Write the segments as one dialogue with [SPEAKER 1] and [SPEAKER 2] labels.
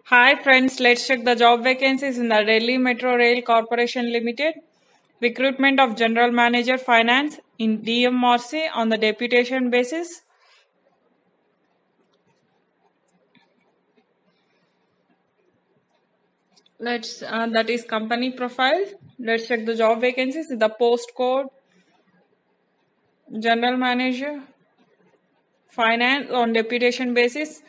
[SPEAKER 1] Hi friends, let's check the job vacancies in the Delhi Metro Rail Corporation Limited. Recruitment of General Manager Finance in DMRC on the deputation basis. That is company profile. Let's check the job vacancies. The post code General Manager Finance on deputation basis.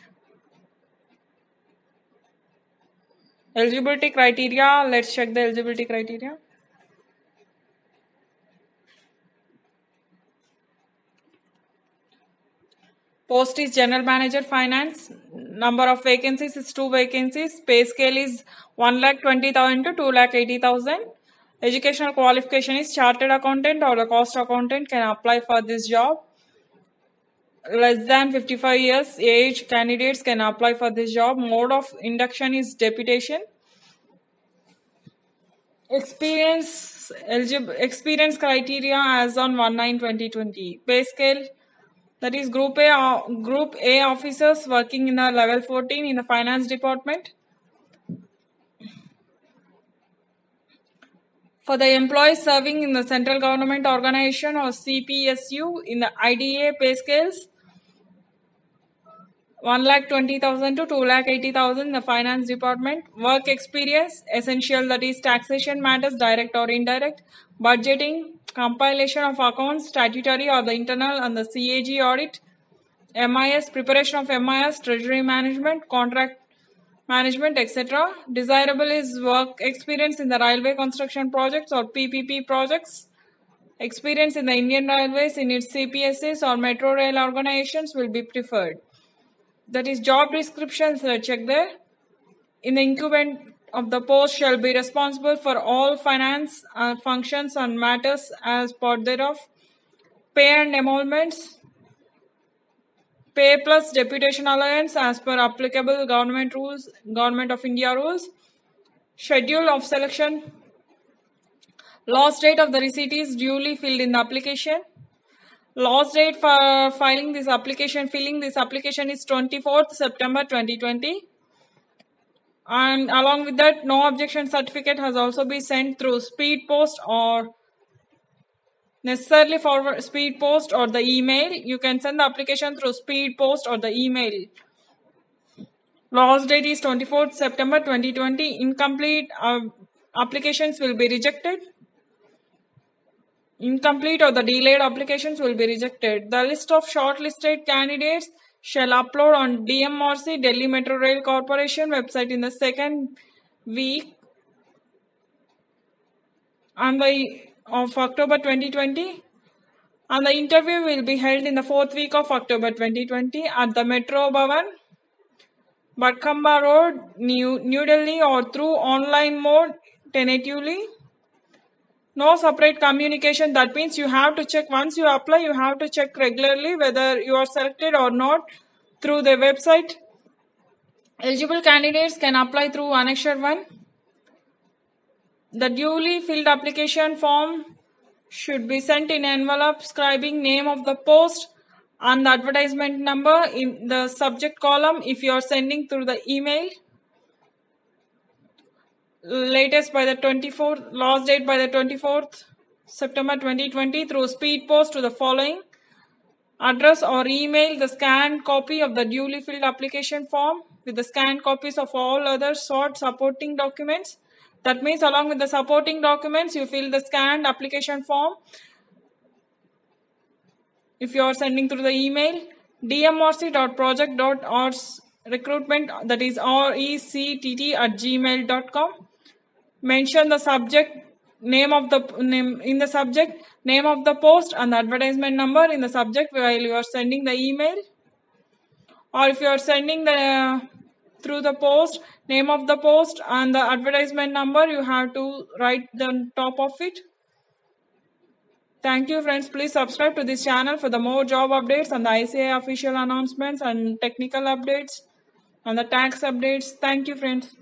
[SPEAKER 1] Eligibility criteria. Let's check the eligibility criteria. Post is General Manager Finance. Number of vacancies is 2 vacancies. Pay scale is 1,20,000 to 2,80,000. Educational qualification is Chartered Accountant or the Cost Accountant can apply for this job. Less than 55 years age candidates can apply for this job. Mode of induction is deputation. Experience criteria as on 1/9/2020. Pay scale, that is Group A officers working in the level 14 in the finance department. For the employees serving in the central government organization or CPSU in the IDA, pay scales 1,20,000 to 2,80,000 in the finance department. Work experience essential, that is taxation matters, direct or indirect, budgeting, compilation of accounts, statutory or the internal and the CAG audit, MIS, preparation of MIS, treasury management, contract management, etc. Desirable is work experience in the railway construction projects or PPP projects. Experience in the Indian Railways in its CPSs or metro rail organizations will be preferred. That is job descriptions. Let's check there. In the incumbent of the post shall be responsible for all finance functions and matters as part thereof. Pay and emoluments. Pay plus deputation allowance as per applicable government rules, Government of India rules. Schedule of selection. Last date of the receipt is duly filled in the application. Last date for filling this application is 24th September 2020. And along with that, no objection certificate has also been sent through speed post or necessarily forward speed post or the email. You can send the application through speed post or the email. Last date is 24th September 2020. Incomplete applications will be rejected. Incomplete or the delayed applications will be rejected. The list of shortlisted candidates shall upload on DMRC, Delhi Metro Rail Corporation website in the second week of October 2020. And the interview will be held in the 4th week of October 2020 at the Metro Bhavan, Badkhamba Road, New Delhi, or through online mode tentatively. No separate communication. That means you have to check, once you apply, you have to check regularly whether you are selected or not through the website. Eligible candidates can apply through Annexure 1. The duly filled application form should be sent in envelope scribing name of the post and the advertisement number in the subject column if you are sending through the email. Latest by the 24th, last date by the 24th September 2020 through speed post to the following address or email the scanned copy of the duly filled application form with the scanned copies of all other short supporting documents. That means along with the supporting documents, you fill the scanned application form. If you are sending through the email, dmrc.project.orsrecruitment, that is rectt@gmail.com. Mention the subject name of the in the subject name of the post and the advertisement number in the subject while you are sending the email. Or if you are sending through the post, name of the post and the advertisement number, you have to write the top of it. Thank you friends. Please subscribe to this channel for the more job updates and the ICAI official announcements and technical updates and the tax updates. Thank you friends.